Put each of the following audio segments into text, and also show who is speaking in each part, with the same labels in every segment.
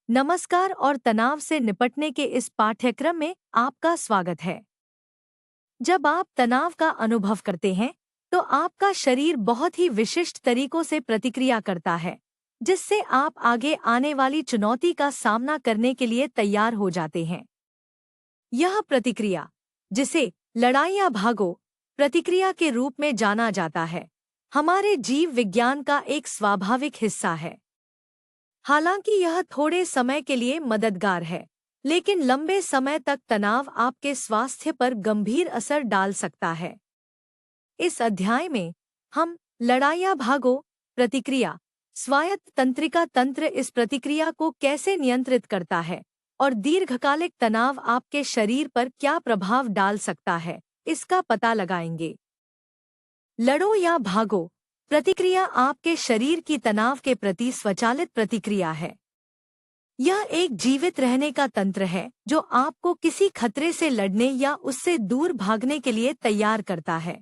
Speaker 1: नमस्कार और तनाव से निपटने के इस पाठ्यक्रम में आपका स्वागत है। जब आप तनाव का अनुभव करते हैं, तो आपका शरीर बहुत ही विशिष्ट तरीकों से प्रतिक्रिया करता है, जिससे आप आगे आने वाली चुनौती का सामना करने के लिए तैयार हो जाते हैं। यह प्रतिक्रिया, जिसे लड़ाई या भागो प्रतिक्रिया के रूप में जाना जाता है, हमारे जीव विज्ञान का एक स्वाभाविक हिस्सा है। हालांकि यह थोड़े समय के लिए मददगार है, लेकिन लंबे समय तक तनाव आपके स्वास्थ्य पर गंभीर असर डाल सकता है। इस अध्याय में हम लड़ाई या भागो प्रतिक्रिया, स्वायत्त तंत्रिका तंत्र इस प्रतिक्रिया को कैसे नियंत्रित करता है और दीर्घकालिक तनाव आपके शरीर पर क्या प्रभाव डाल सकता है, इसका पता लगाएंगे। लड़ो या भागो प्रतिक्रिया आपके शरीर की तनाव के प्रति स्वचालित प्रतिक्रिया है। यह एक जीवित रहने का तंत्र है जो आपको किसी खतरे से लड़ने या उससे दूर भागने के लिए तैयार करता है।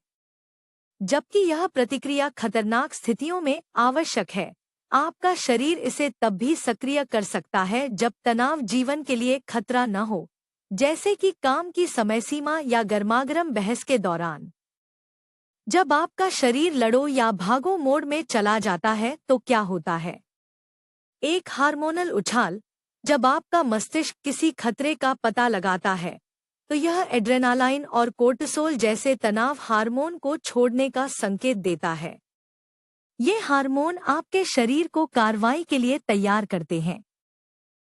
Speaker 1: जबकि यह प्रतिक्रिया खतरनाक स्थितियों में आवश्यक है, आपका शरीर इसे तब भी सक्रिय कर सकता है जब तनाव जीवन के लिए खतरा न हो, जैसे कि काम की समय सीमा या गर्मागर्म बहस के दौरान। जब आपका शरीर लड़ो या भागो मोड में चला जाता है तो क्या होता है? एक हार्मोनल उछाल। जब आपका मस्तिष्क किसी खतरे का पता लगाता है, तो यह एड्रेनालाइन और कोर्टिसोल जैसे तनाव हार्मोन को छोड़ने का संकेत देता है। ये हार्मोन आपके शरीर को कार्रवाई के लिए तैयार करते हैं।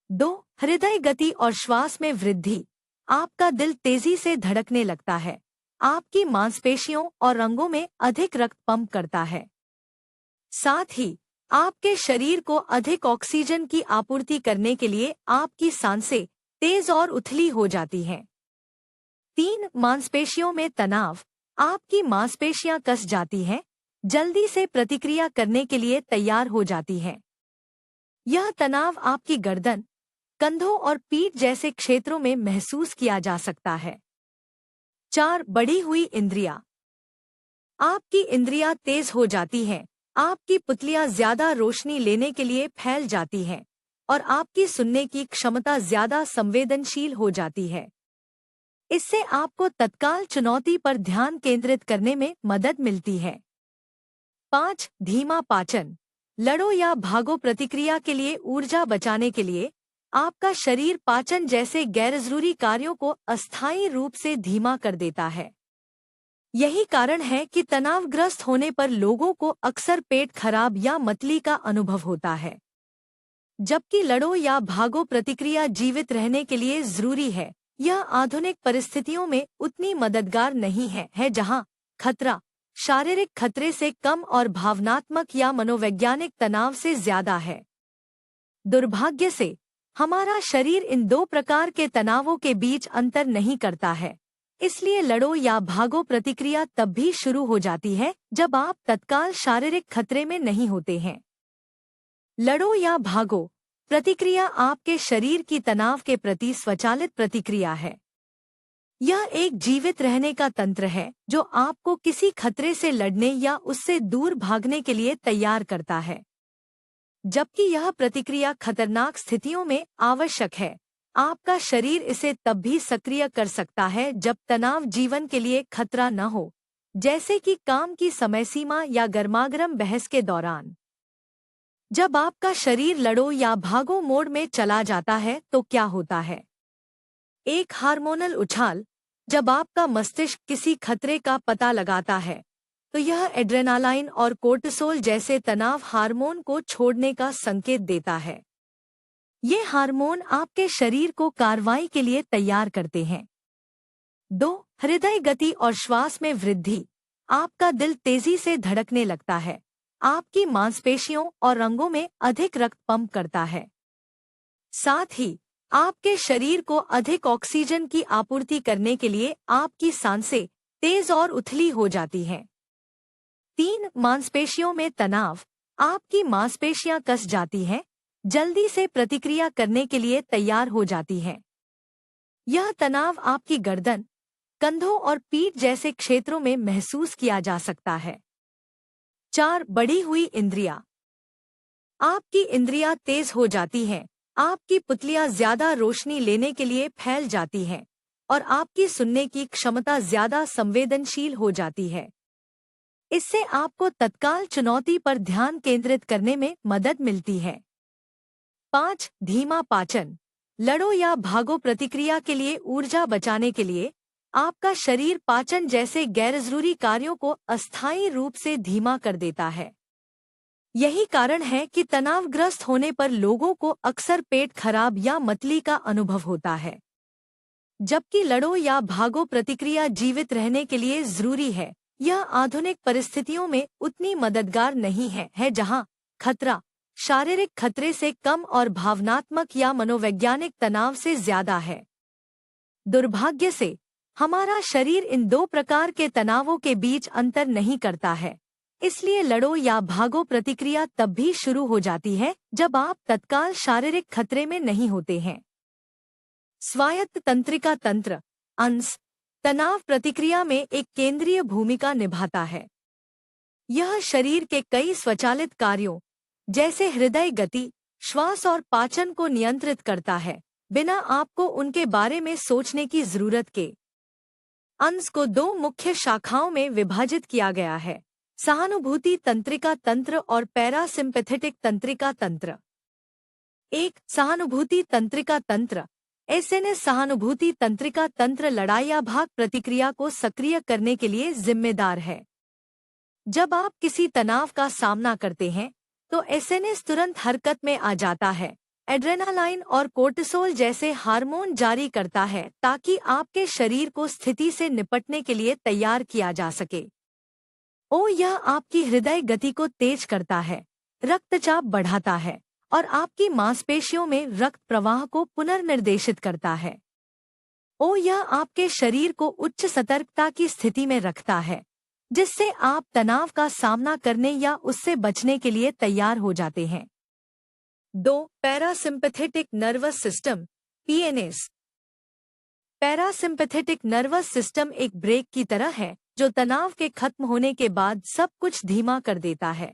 Speaker 1: 2. हृदय गति और श्वास में वृद्धि। आपका दिल तेजी से धड़कने लगता है, आपकी मांसपेशियों और रंगों में अधिक रक्त पंप करता है। साथ ही आपके शरीर को अधिक ऑक्सीजन की आपूर्ति करने के लिए आपकी सांसें तेज और उथली हो जाती हैं। 3. मांसपेशियों में तनाव। आपकी मांसपेशियां कस जाती हैं, जल्दी से प्रतिक्रिया करने के लिए तैयार हो जाती हैं। यह तनाव आपकी गर्दन, कंधों और पीठ जैसे क्षेत्रों में महसूस किया जा सकता है। 4. बढ़ी हुई इंद्रियां। आपकी इंद्रियां तेज हो जाती हैं, आपकी पुतलियां ज्यादा रोशनी लेने के लिए फैल जाती हैं और आपकी सुनने की क्षमता ज्यादा संवेदनशील हो जाती है। इससे आपको तत्काल चुनौती पर ध्यान केंद्रित करने में मदद मिलती है। 5. धीमा पाचन। लड़ो या भागो प्रतिक्रिया के लिए ऊर्जा बचाने के लिए आपका शरीर पाचन जैसे गैरजरूरी कार्यों को अस्थायी रूप से धीमा कर देता है। यही कारण है कि तनावग्रस्त होने पर लोगों को अक्सर पेट खराब या मतली का अनुभव होता है। जबकि लड़ो या भागो प्रतिक्रिया जीवित रहने के लिए जरूरी है, यह आधुनिक परिस्थितियों में उतनी मददगार नहीं है जहां खतरा शारीरिक खतरे से कम और भावनात्मक या मनोवैज्ञानिक तनाव से ज्यादा है। दुर्भाग्य से हमारा शरीर इन दो प्रकार के तनावों के बीच अंतर नहीं करता है, इसलिए लड़ो या भागो प्रतिक्रिया तब भी शुरू हो जाती है जब आप तत्काल शारीरिक खतरे में नहीं होते हैं। लड़ो या भागो प्रतिक्रिया आपके शरीर की तनाव के प्रति स्वचालित प्रतिक्रिया है। यह एक जीवित रहने का तंत्र है जो आपको किसी खतरे से लड़ने या उससे दूर भागने के लिए तैयार करता है। जबकि यह प्रतिक्रिया खतरनाक स्थितियों में आवश्यक है, आपका शरीर इसे तब भी सक्रिय कर सकता है जब तनाव जीवन के लिए खतरा न हो, जैसे कि काम की समय सीमा या गर्मागर्म बहस के दौरान। जब आपका शरीर लड़ो या भागो मोड में चला जाता है तो क्या होता है? एक हार्मोनल उछाल। जब आपका मस्तिष्क किसी खतरे का पता लगाता है, तो यह एड्रेनालाइन और कोर्टिसोल जैसे तनाव हार्मोन को छोड़ने का संकेत देता है। ये हार्मोन आपके शरीर को कार्रवाई के लिए तैयार करते हैं। 2. हृदय गति और श्वास में वृद्धि। आपका दिल तेजी से धड़कने लगता है, आपकी मांसपेशियों और रंगों में अधिक रक्त पंप करता है। साथ ही आपके शरीर को अधिक ऑक्सीजन की आपूर्ति करने के लिए आपकी सांसें तेज और उथली हो जाती हैं। 3. मांसपेशियों में तनाव। आपकी मांसपेशियां कस जाती हैं, जल्दी से प्रतिक्रिया करने के लिए तैयार हो जाती हैं। यह तनाव आपकी गर्दन, कंधों और पीठ जैसे क्षेत्रों में महसूस किया जा सकता है। 4. बढ़ी हुई इंद्रियां। आपकी इंद्रियां तेज हो जाती हैं, आपकी पुतलियां ज्यादा रोशनी लेने के लिए फैल जाती हैं और आपकी सुनने की क्षमता ज्यादा संवेदनशील हो जाती है। इससे आपको तत्काल चुनौती पर ध्यान केंद्रित करने में मदद मिलती है। 5. धीमा पाचन। लड़ो या भागो प्रतिक्रिया के लिए ऊर्जा बचाने के लिए आपका शरीर पाचन जैसे गैरजरूरी कार्यों को अस्थायी रूप से धीमा कर देता है। यही कारण है कि तनावग्रस्त होने पर लोगों को अक्सर पेट खराब या मतली का अनुभव होता है। जबकि लड़ो या भागो प्रतिक्रिया जीवित रहने के लिए जरूरी है, यह आधुनिक परिस्थितियों में उतनी मददगार नहीं है जहां खतरा शारीरिक खतरे से कम और भावनात्मक या मनोवैज्ञानिक तनाव से ज्यादा है। दुर्भाग्य से हमारा शरीर इन दो प्रकार के तनावों के बीच अंतर नहीं करता है, इसलिए लड़ो या भागो प्रतिक्रिया तब भी शुरू हो जाती है जब आप तत्काल शारीरिक खतरे में नहीं होते हैं। स्वायत्त तंत्रिका तंत्र अंश तनाव प्रतिक्रिया में एक केंद्रीय भूमिका निभाता है। यह शरीर के कई स्वचालित कार्यों जैसे हृदय गति, श्वास और पाचन को नियंत्रित करता है, बिना आपको उनके बारे में सोचने की जरूरत के। अंश को दो मुख्य शाखाओं में विभाजित किया गया है: सहानुभूति तंत्रिका तंत्र और पैरासिम्पैथेटिक तंत्रिका तंत्र। 1. सहानुभूति तंत्रिका तंत्र एसएनएस सहानुभूति तंत्रिका तंत्र लड़ाई या भाग प्रतिक्रिया को सक्रिय करने के लिए जिम्मेदार है। जब आप किसी तनाव का सामना करते हैं तो एसएनएस तुरंत हरकत में आ जाता है। एड्रेनालाइन और कोर्टिसोल जैसे हार्मोन जारी करता है ताकि आपके शरीर को स्थिति से निपटने के लिए तैयार किया जा सके। यह आपकी हृदय गति को तेज करता है, रक्तचाप बढ़ाता है और आपकी मांसपेशियों में रक्त प्रवाह को पुनर्निर्देशित करता है। यह आपके शरीर को उच्च सतर्कता की स्थिति में रखता है, जिससे आप तनाव का सामना करने या उससे बचने के लिए तैयार हो जाते हैं। 2. Parasympathetic nervous system PNS. Parasympathetic nervous system एक ब्रेक की तरह है जो तनाव के खत्म होने के बाद सब कुछ धीमा कर देता है।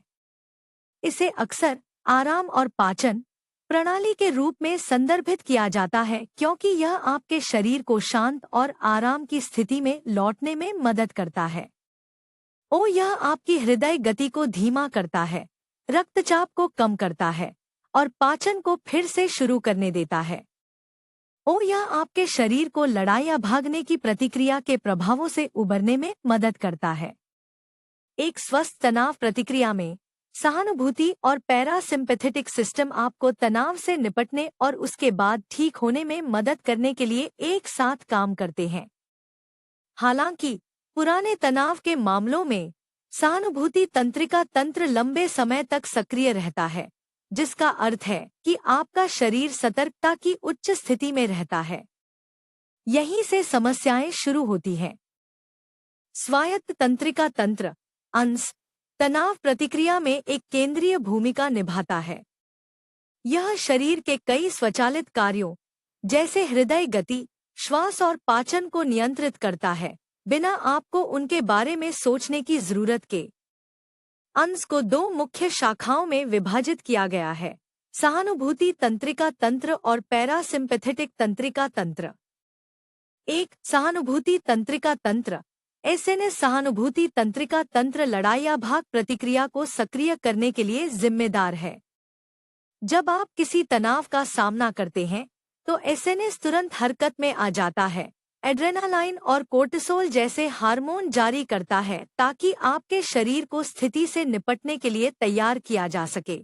Speaker 1: इसे अक्सर आराम और पाचन प्रणाली के रूप में संदर्भित किया जाता है क्योंकि यह आपके शरीर को शांत और आराम की स्थिति में लौटने में मदद करता है। यह आपकी हृदय गति को धीमा करता है, रक्तचाप को कम करता है और पाचन को फिर से शुरू करने देता है। यह आपके शरीर को लड़ाई या भागने की प्रतिक्रिया के प्रभावों से उबरने में मदद करता है। एक स्वस्थ तनाव प्रतिक्रिया में सहानुभूति और पैरासिम्पैथेटिक सिस्टम आपको तनाव से निपटने और उसके बाद ठीक होने में मदद करने के लिए एक साथ काम करते हैं। हालांकि पुराने तनाव के मामलों में सहानुभूति तंत्रिका तंत्र लंबे समय तक सक्रिय रहता है, जिसका अर्थ है कि आपका शरीर सतर्कता की उच्च स्थिति में रहता है। यहीं से समस्याएं शुरू होती हैं। स्वायत्त तंत्रिका तंत्र अंश तनाव प्रतिक्रिया में एक केंद्रीय भूमिका निभाता है। यह शरीर के कई स्वचालित कार्यों जैसे हृदय गति, श्वास और पाचन को नियंत्रित करता है, बिना आपको उनके बारे में सोचने की जरूरत के। अंश को दो मुख्य शाखाओं में विभाजित किया गया है: सहानुभूति तंत्रिका तंत्र और पैरासिम्पैथेटिक तंत्रिका तंत्र। 1. सहानुभूति तंत्रिका तंत्र एसएनएस सहानुभूति तंत्रिका तंत्र लड़ाई या भाग प्रतिक्रिया को सक्रिय करने के लिए जिम्मेदार है। जब आप किसी तनाव का सामना करते हैं तो एसएनएस तुरंत हरकत में आ जाता है, एड्रेनालाइन और कोर्टिसोल जैसे हार्मोन जारी करता है ताकि आपके शरीर को स्थिति से निपटने के लिए तैयार किया जा सके।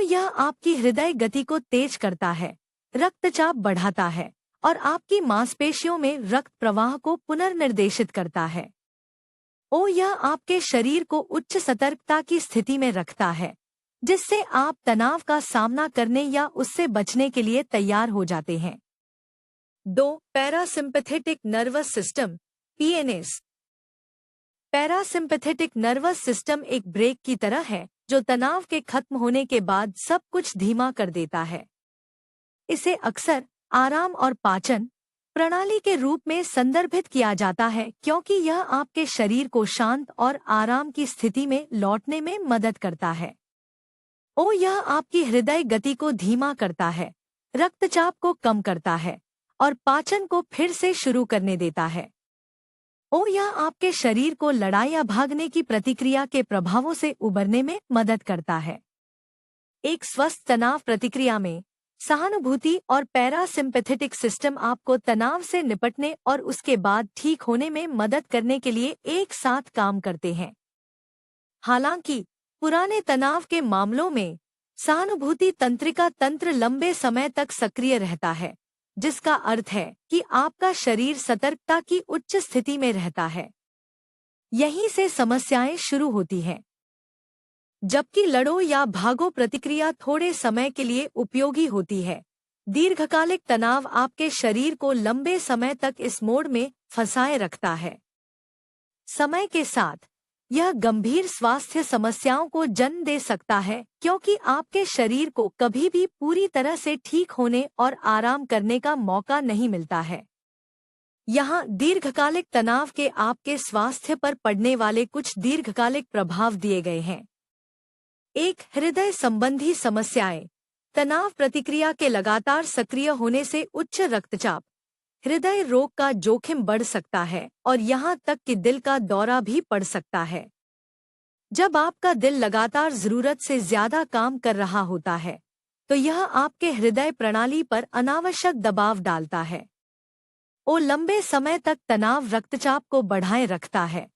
Speaker 1: यह आपकी हृदय गति को तेज करता है, रक्तचाप बढ़ाता है और आपकी मांसपेशियों में रक्त प्रवाह को पुनर्निर्देशित करता है। यह आपके शरीर को उच्च सतर्कता की स्थिति में रखता है, जिससे आप तनाव का सामना करने या उससे बचने के लिए तैयार हो जाते हैं। 2. Parasympathetic nervous system PNS. Parasympathetic nervous system एक ब्रेक की तरह है जो तनाव के खत्म होने के बाद सब कुछ धीमा कर देता है। इसे अक्सर आराम और पाचन प्रणाली के रूप में संदर्भित किया जाता है क्योंकि यह आपके शरीर को शांत और आराम की स्थिति में लौटने में मदद करता है। यह आपकी हृदय गति को धीमा करता है, रक्तचाप को कम करता है और पाचन को फिर से शुरू करने देता है। यह आपके शरीर को लड़ाई या भागने की प्रतिक्रिया के प्रभावों से उबरने में मदद करता है। एक स्वस्थ तनाव प्रतिक्रिया में सहानुभूति और पैरासिम्पैथेटिक सिस्टम आपको तनाव से निपटने और उसके बाद ठीक होने में मदद करने के लिए एक साथ काम करते हैं। हालांकि पुराने तनाव के मामलों में सहानुभूति तंत्रिका तंत्र लंबे समय तक सक्रिय रहता है, जिसका अर्थ है कि आपका शरीर सतर्कता की उच्च स्थिति में रहता है। यहीं से समस्याएं शुरू होती हैं। जबकि लड़ो या भागो प्रतिक्रिया थोड़े समय के लिए उपयोगी होती है, दीर्घकालिक तनाव आपके शरीर को लंबे समय तक इस मोड में फंसाए रखता है। समय के साथ यह गंभीर स्वास्थ्य समस्याओं को जन्म दे सकता है, क्योंकि आपके शरीर को कभी भी पूरी तरह से ठीक होने और आराम करने का मौका नहीं मिलता है। यहाँ दीर्घकालिक तनाव के आपके स्वास्थ्य पर पड़ने वाले कुछ दीर्घकालिक प्रभाव दिए गए हैं। एक, हृदय संबंधी समस्याएं। तनाव प्रतिक्रिया के लगातार सक्रिय होने से उच्च रक्तचाप, हृदय रोग का जोखिम बढ़ सकता है और यहाँ तक कि दिल का दौरा भी पड़ सकता है। जब आपका दिल लगातार जरूरत से ज्यादा काम कर रहा होता है, तो यह आपके हृदय प्रणाली पर अनावश्यक दबाव डालता है। लंबे समय तक तनाव रक्तचाप को बढ़ाए रखता है,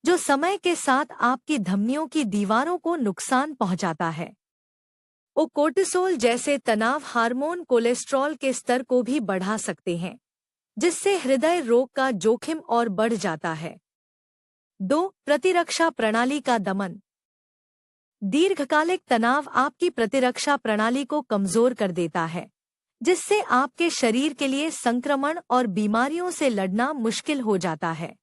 Speaker 1: जो समय के साथ आपकी धमनियों की दीवारों को नुकसान पहुंचाता है। कोर्टिसोल जैसे तनाव हार्मोन कोलेस्ट्रॉल के स्तर को भी बढ़ा सकते हैं, जिससे हृदय रोग का जोखिम और बढ़ जाता है। 2, प्रतिरक्षा प्रणाली का दमन। दीर्घकालिक तनाव आपकी प्रतिरक्षा प्रणाली को कमजोर कर देता है, जिससे आपके शरीर के लिए संक्रमण और बीमारियों से लड़ना मुश्किल हो जाता है।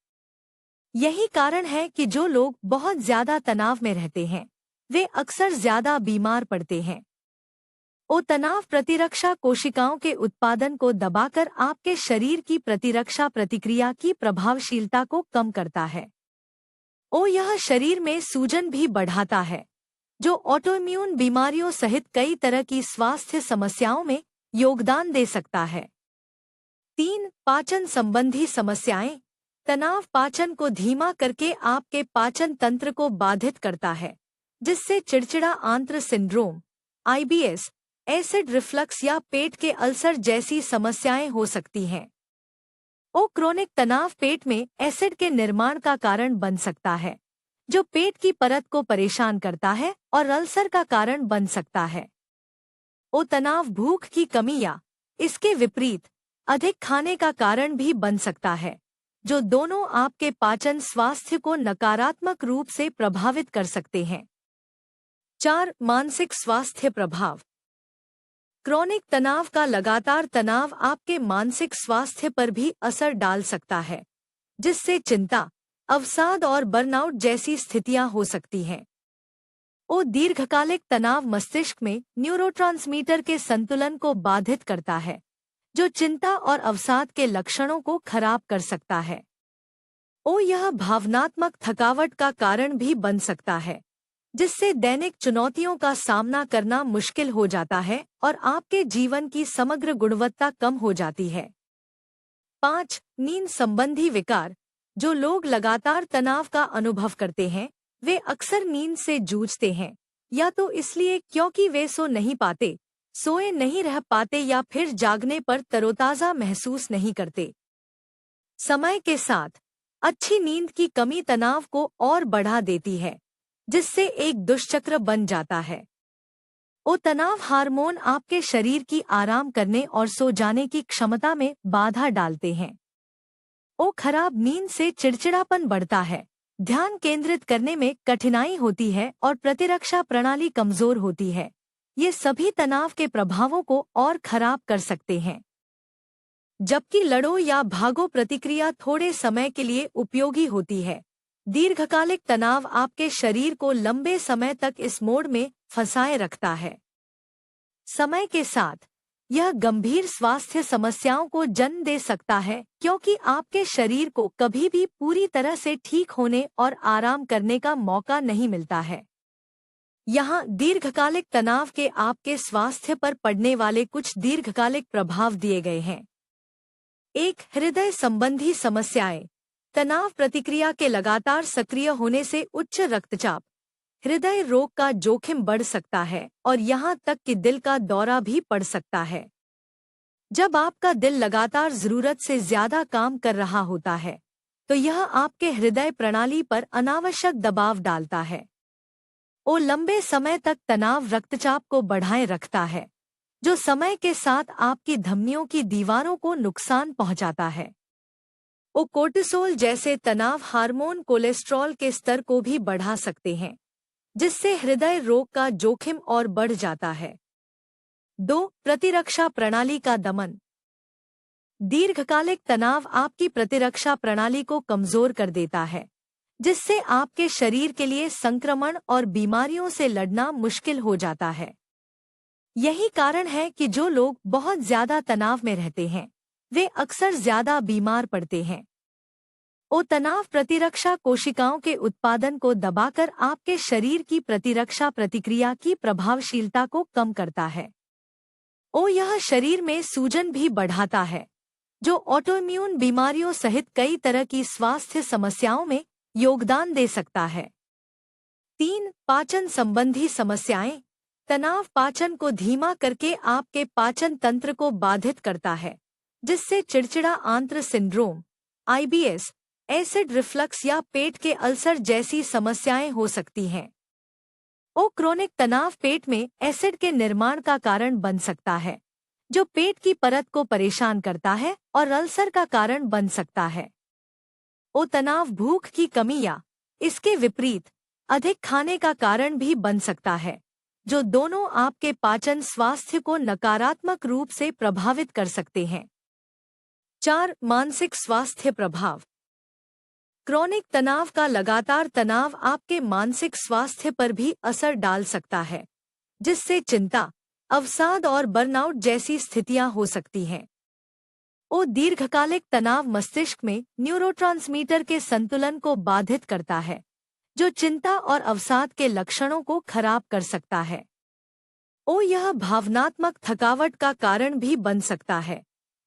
Speaker 1: यही कारण है कि जो लोग बहुत ज्यादा तनाव में रहते हैं, वे अक्सर ज्यादा बीमार पड़ते हैं। तनाव प्रतिरक्षा कोशिकाओं के उत्पादन को दबाकर आपके शरीर की प्रतिरक्षा प्रतिक्रिया की प्रभावशीलता को कम करता है। यह शरीर में सूजन भी बढ़ाता है, जो ऑटोइम्यून बीमारियों सहित कई तरह की स्वास्थ्य समस्याओं में योगदान दे सकता है। 3, पाचन संबंधी समस्याएं। तनाव पाचन को धीमा करके आपके पाचन तंत्र को बाधित करता है, जिससे चिड़चिड़ा आंत्र सिंड्रोम, IBS, एसिड रिफ्लक्स या पेट के अल्सर जैसी समस्याएं हो सकती हैं। क्रोनिक तनाव पेट में एसिड के निर्माण का कारण बन सकता है, जो पेट की परत को परेशान करता है और अल्सर का कारण बन सकता है। तनाव भूख की कमी या इसके विपरीत अधिक खाने का कारण भी बन सकता है, जो दोनों आपके पाचन स्वास्थ्य को नकारात्मक रूप से प्रभावित कर सकते हैं। 4, मानसिक स्वास्थ्य प्रभाव। क्रोनिक तनाव का लगातार तनाव आपके मानसिक स्वास्थ्य पर भी असर डाल सकता है, जिससे चिंता, अवसाद और बर्नआउट जैसी स्थितियां हो सकती हैं। दीर्घकालिक तनाव मस्तिष्क में न्यूरोट्रांसमीटर के संतुलन को बाधित करता है, जो चिंता और अवसाद के लक्षणों को खराब कर सकता है। यह भावनात्मक थकावट का कारण भी बन सकता है, जिससे दैनिक चुनौतियों का सामना करना मुश्किल हो जाता है और आपके जीवन की समग्र गुणवत्ता कम हो जाती है। 5, नींद संबंधी विकार। जो लोग लगातार तनाव का अनुभव करते हैं, वे अक्सर नींद से जूझते हैं, या तो इसलिए क्योंकि वे सो नहीं पाते, सोए नहीं रह पाते या फिर जागने पर तरोताजा महसूस नहीं करते। समय के साथ अच्छी नींद की कमी तनाव को और बढ़ा देती है, जिससे एक दुष्चक्र बन जाता है। तनाव हार्मोन आपके शरीर की आराम करने और सो जाने की क्षमता में बाधा डालते हैं। खराब नींद से चिड़चिड़ापन बढ़ता है, ध्यान केंद्रित करने में कठिनाई होती है और प्रतिरक्षा प्रणाली कमजोर होती है। ये सभी तनाव के प्रभावों को और खराब कर सकते हैं। जबकि लड़ो या भागो प्रतिक्रिया थोड़े समय के लिए उपयोगी होती है, दीर्घकालिक तनाव आपके शरीर को लंबे समय तक इस मोड में फंसाए रखता है। समय के साथ यह गंभीर स्वास्थ्य समस्याओं को जन्म दे सकता है, क्योंकि आपके शरीर को कभी भी पूरी तरह से ठीक होने और आराम करने का मौका नहीं मिलता है। यहाँ दीर्घकालिक तनाव के आपके स्वास्थ्य पर पड़ने वाले कुछ दीर्घकालिक प्रभाव दिए गए हैं। 1. हृदय संबंधी समस्याएं। तनाव प्रतिक्रिया के लगातार सक्रिय होने से उच्च रक्तचाप, हृदय रोग का जोखिम बढ़ सकता है और यहाँ तक कि दिल का दौरा भी पड़ सकता है। जब आपका दिल लगातार जरूरत से ज्यादा काम कर रहा होता है तो यह आपके हृदय प्रणाली पर अनावश्यक दबाव डालता है और लंबे समय तक तनाव रक्तचाप को बढ़ाए रखता है, जो समय के साथ आपकी धमनियों की दीवारों को नुकसान पहुंचाता है। कोर्टिसोल जैसे तनाव हार्मोन कोलेस्ट्रॉल के स्तर को भी बढ़ा सकते हैं, जिससे हृदय रोग का जोखिम और बढ़ जाता है। 2. प्रतिरक्षा प्रणाली का दमन। दीर्घकालिक तनाव आपकी प्रतिरक्षा प्रणाली को कमजोर कर देता है, जिससे आपके शरीर के लिए संक्रमण और बीमारियों से लड़ना मुश्किल हो जाता है। यही कारण है कि जो लोग बहुत ज्यादा तनाव में रहते हैं वे अक्सर ज्यादा बीमार पड़ते हैं। तनाव प्रतिरक्षा कोशिकाओं के उत्पादन को दबाकर आपके शरीर की प्रतिरक्षा प्रतिक्रिया की प्रभावशीलता को कम करता है। यह शरीर में सूजन भी बढ़ाता है, जो ऑटोइम्यून बीमारियों सहित कई तरह की स्वास्थ्य समस्याओं में योगदान दे सकता है। 3. पाचन संबंधी समस्याएं। तनाव पाचन को धीमा करके आपके पाचन तंत्र को बाधित करता है, जिससे चिड़चिड़ा आंत्र सिंड्रोम, IBS, एसिड रिफ्लक्स या पेट के अल्सर जैसी समस्याएं हो सकती हैं। क्रोनिक तनाव पेट में एसिड के निर्माण का कारण बन सकता है, जो पेट की परत को परेशान करता है और अल्सर का कारण बन सकता है। तनाव भूख की कमी या इसके विपरीत अधिक खाने का कारण भी बन सकता है, जो दोनों आपके पाचन स्वास्थ्य को नकारात्मक रूप से प्रभावित कर सकते हैं। 4. मानसिक स्वास्थ्य प्रभाव। क्रोनिक तनाव का लगातार तनाव आपके मानसिक स्वास्थ्य पर भी असर डाल सकता है, जिससे चिंता, अवसाद और बर्नआउट जैसी स्थितियां हो सकती हैं। दीर्घकालिक तनाव मस्तिष्क में न्यूरोट्रांसमीटर के संतुलन को बाधित करता है, जो चिंता और अवसाद के लक्षणों को खराब कर सकता है। यह भावनात्मक थकावट का कारण भी बन सकता है,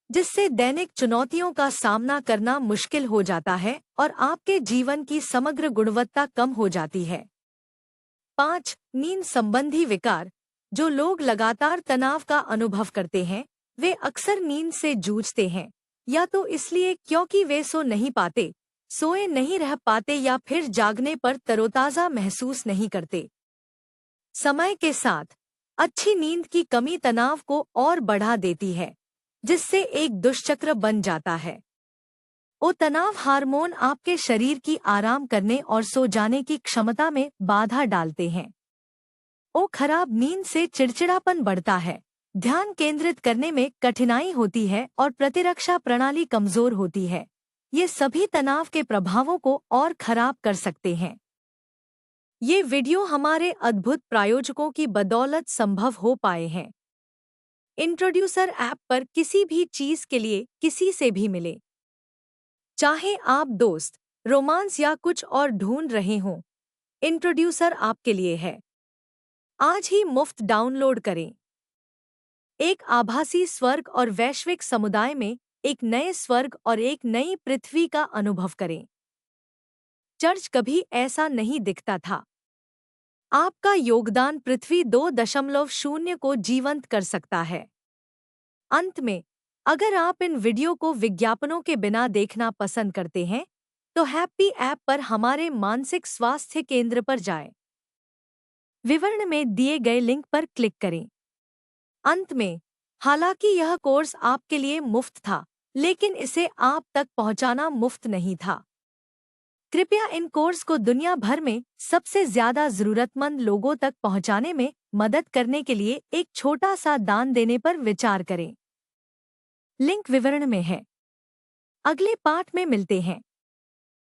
Speaker 1: जिससे दैनिक चुनौतियों का सामना करना मुश्किल हो जाता है और आपके जीवन की समग्र गुणवत्ता कम हो जाती है। 5. नींद संबंधी विकार। जो लोग लगातार तनाव का अनुभव करते हैं वे अक्सर नींद से जूझते हैं, या तो इसलिए क्योंकि वे सो नहीं पाते, सोए नहीं रह पाते या फिर जागने पर तरोताजा महसूस नहीं करते। समय के साथ अच्छी नींद की कमी तनाव को और बढ़ा देती है, जिससे एक दुष्चक्र बन जाता है। तनाव हार्मोन आपके शरीर की आराम करने और सो जाने की क्षमता में बाधा डालते हैं। खराब नींद से चिड़चिड़ापन बढ़ता है, ध्यान केंद्रित करने में कठिनाई होती है और प्रतिरक्षा प्रणाली कमजोर होती है। ये सभी तनाव के प्रभावों को और खराब कर सकते हैं। ये वीडियो हमारे अद्भुत प्रायोजकों की बदौलत संभव हो पाए हैं। इंट्रोड्यूसर ऐप पर किसी भी चीज के लिए किसी से भी मिले, चाहे आप दोस्त, रोमांस या कुछ और ढूंढ रहे हों, इंट्रोड्यूसर आपके लिए है। आज ही मुफ्त डाउनलोड करें। एक आभासी स्वर्ग और वैश्विक समुदाय में एक नए स्वर्ग और एक नई पृथ्वी का अनुभव करें। चर्च कभी ऐसा नहीं दिखता था। आपका योगदान पृथ्वी 2.0 को जीवंत कर सकता है। अंत में, अगर आप इन वीडियो को विज्ञापनों के बिना देखना पसंद करते हैं तो हैप्पी ऐप पर हमारे मानसिक स्वास्थ्य केंद्र पर जाएं। विवरण में दिए गए लिंक पर क्लिक करें। अंत में, हालांकि यह कोर्स आपके लिए मुफ्त था, लेकिन इसे आप तक पहुंचाना मुफ्त नहीं था। कृपया इन कोर्स को दुनिया भर में सबसे ज्यादा जरूरतमंद लोगों तक पहुंचाने में मदद करने के लिए एक छोटा सा दान देने पर विचार करें। लिंक विवरण में है। अगले पाठ में मिलते हैं।